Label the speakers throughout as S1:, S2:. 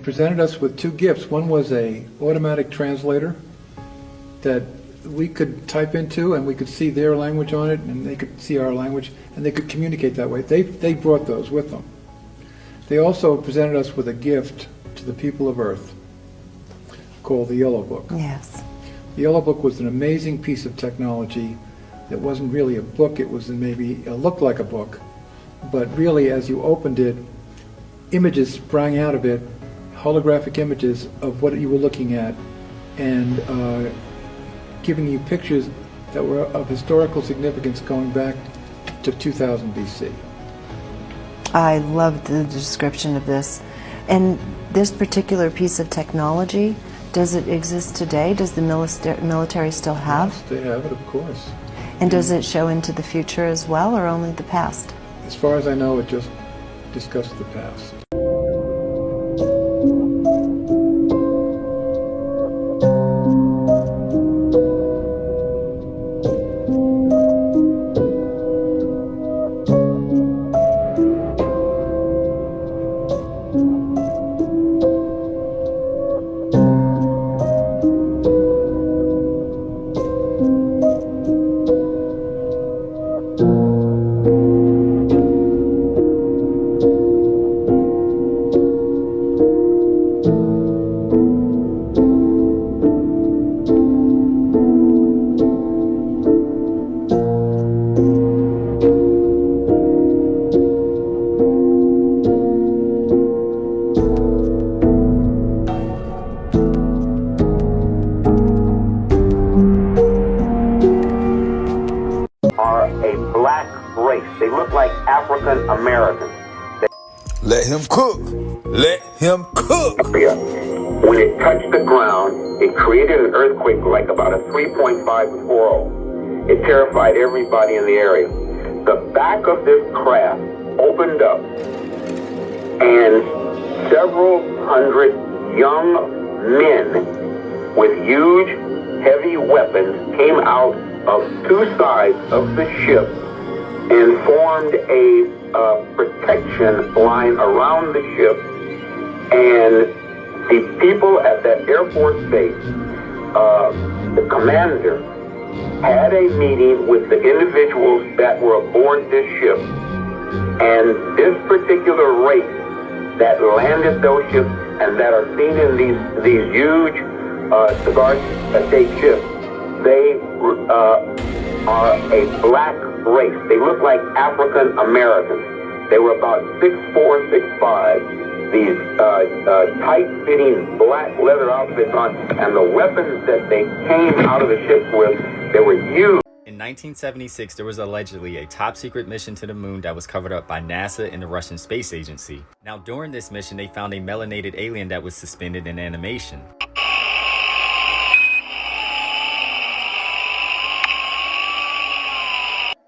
S1: Presented us with two gifts. One was a automatic translator that we could type into, and we could see their language on it, and they could see our language, and they could communicate that way. They brought those with them. They also presented us with a gift to the people of Earth called the Yellow Book.
S2: Yes.
S1: The Yellow Book was an amazing piece of technology that wasn't really a book. It was maybe, it looked like a book, but really as you opened it, images sprang out of it, holographic images of what you were looking at, and giving you pictures that were of historical significance going back to 2000 BC.
S2: I loved the description of this. And this particular piece of technology, does it exist today? Does the military still have?
S1: Yes, they have it, of course.
S2: And does it show into the future as well, or only the past?
S1: As far as I know, it just discussed the past.
S3: They look like African Americans.
S4: Let him cook. Let him cook.
S3: When it touched the ground, it created an earthquake like about a 3.5 Before it terrified everybody in the area. The back of this craft opened up, and several hundred young men with huge, heavy weapons came out of two sides of the ship and formed a protection line around the ship. And the people at that Air Force base, the commander, had a meeting with the individuals that were aboard this ship. And this particular race that landed those ships and that are seen in these huge cigar-shaped ships, they are a black race. They look like African Americans. They were about 6'4", 6'5". These tight-fitting black leather outfits on, and the weapons that they came out of the ships with, they were huge.
S5: In 1976, there was allegedly a top-secret mission to the moon that was covered up by NASA and the Russian Space Agency. Now, during this mission, they found a melanated alien that was suspended in animation.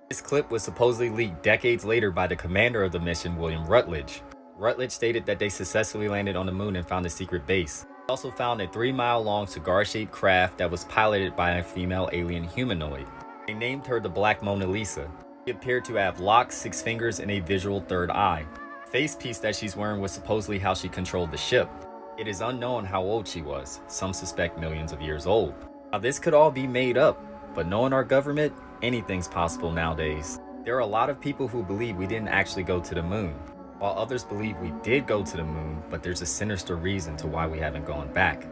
S5: This clip was supposedly leaked decades later by the commander of the mission, William Rutledge. Rutledge stated that they successfully landed on the moon and found a secret base. They also found a 3-mile-long cigar-shaped craft that was piloted by a female alien humanoid. They named her the Black Mona Lisa. She appeared to have locks, 6 fingers, and a visual third eye. The face piece that she's wearing was supposedly how she controlled the ship. It is unknown how old she was. Some suspect millions of years old. Now, this could all be made up, but knowing our government, anything's possible nowadays. There are a lot of people who believe we didn't actually go to the moon, while others believe we did go to the moon, but there's a sinister reason to why we haven't gone back.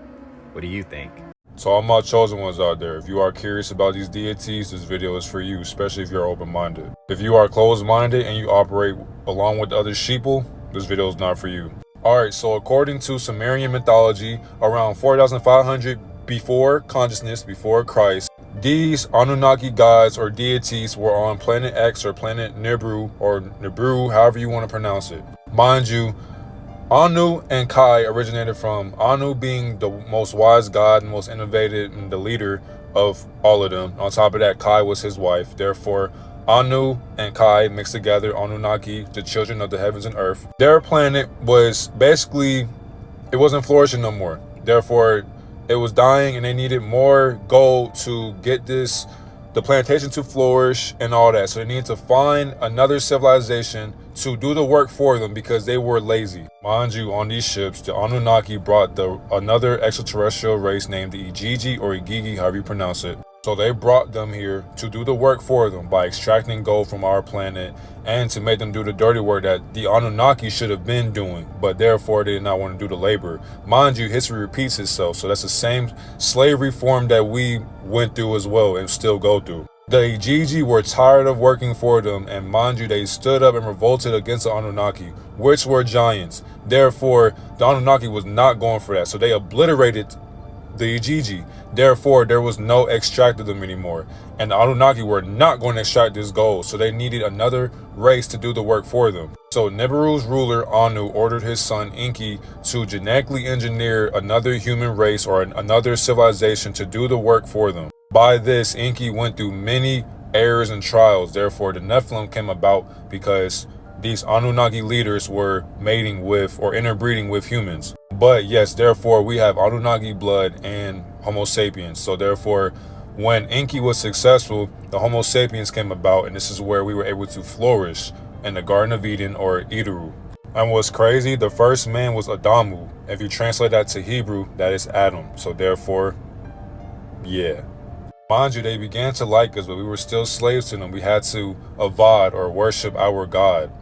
S5: What do you think?
S4: To all my chosen ones out there, if you are curious about these deities, this video is for you, especially if you're open-minded. If you are closed-minded and you operate along with other sheeple, this video is not for you. Alright, so according to Sumerian mythology, around 4,500 before consciousness, before Christ, these Anunnaki gods or deities were on planet X or planet Nibiru, or Nibiru, however you want to pronounce it. Mind you, Anu and Kai originated from Anu being the most wise god, most innovative, and the leader of all of them. On top of that, Kai was his wife. Therefore, Anu and Kai mixed together, Anunnaki, the children of the heavens and earth. Their planet was basically, it wasn't flourishing no more. Therefore, it was dying, and they needed more gold to get the plantation to flourish and all that. So they needed to find another civilization to do the work for them because they were lazy. Mind you, on these ships, the Anunnaki brought another extraterrestrial race named the Igigi or Igigi, however you pronounce it. So they brought them here to do the work for them by extracting gold from our planet and to make them do the dirty work that the Anunnaki should have been doing, but therefore they did not want to do the labor. Mind you, history repeats itself, so that's the same slavery form that we went through as well and still go through. The Igigi were tired of working for them, and mind you, they stood up and revolted against the Anunnaki, which were giants. Therefore, the Anunnaki was not going for that, so they obliterated the Igigi. Therefore, there was no extract of them anymore, and the Anunnaki were not going to extract this gold, so they needed another race to do the work for them. So Nibiru's ruler Anu ordered his son Enki to genetically engineer another human race or another civilization to do the work for them. By this, Enki went through many errors and trials. Therefore, the Nephilim came about because these Anunnaki leaders were mating with or interbreeding with humans. But yes, therefore, we have Anunnaki blood and Homo sapiens. So therefore, when Enki was successful, the Homo sapiens came about, and this is where we were able to flourish in the Garden of Eden or Idiru. And what's crazy, the first man was Adamu. If you translate that to Hebrew, that is Adam. So therefore, yeah. Mind you, they began to like us, but we were still slaves to them. We had to avad or worship our God.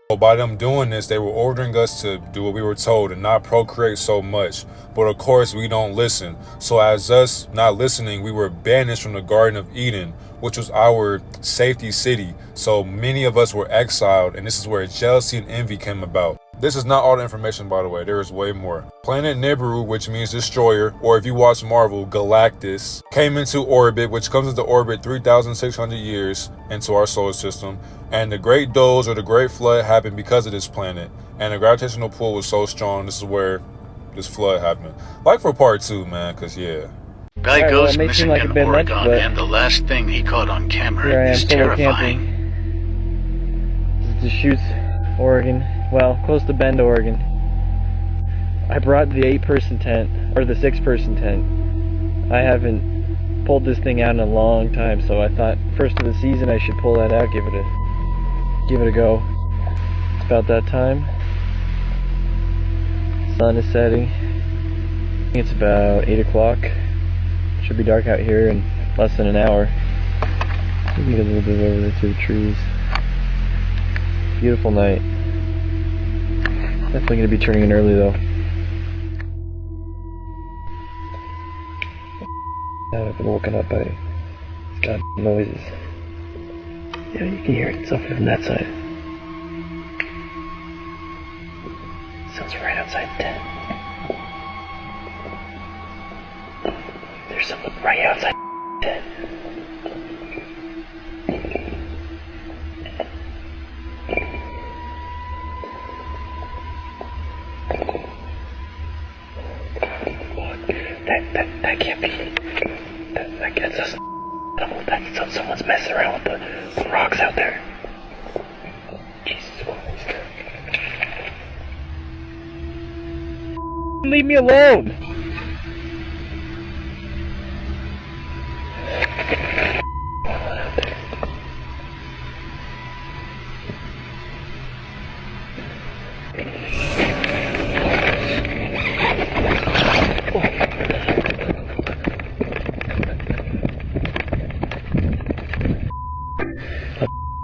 S4: So by them doing this, they were ordering us to do what we were told and not procreate so much. But of course, we don't listen. So as us not listening, we were banished from the Garden of Eden, which was our safety city. So many of us were exiled, and this is where jealousy and envy came about. This is not all the information, by the way. There is way more. Planet Nibiru, which means destroyer, or if you watch Marvel, Galactus, came into orbit, which comes into orbit 3,600 years into our solar system. And the Great Doze or the Great Flood happened because of this planet. And the gravitational pull was so strong, this is where this flood happened. Like for part 2, man, because yeah.
S6: Guy goes missing in Oregon, and the last thing he caught on camera is terrifying.
S7: Deschutes, Oregon. Well, close to Bend, Oregon. I brought the 8-person tent, or the 6-person tent. I haven't pulled this thing out in a long time, so I thought first of the season I should pull that out, give it a go. It's about that time. Sun is setting. I think it's about 8 o'clock. Should be dark out here in less than an hour. You can get a little bit over there through the trees. Beautiful night. Definitely going to be turning in early though. I've been woken up by god noises. Yeah, you can hear it. Something from that side. Sounds right outside the tent. There's someone right outside the tent. That can't be. That's us. That's someone's messing around with the rocks out there. Jesus Christ. Leave me alone!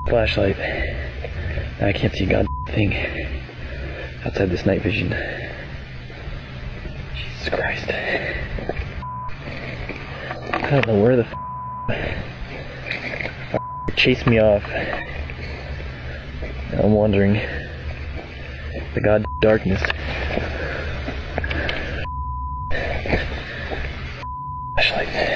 S7: Flashlight. I can't see a god thing outside this night vision. Jesus Christ. I don't know where the chased me off. I'm wondering the god darkness. Flashlight.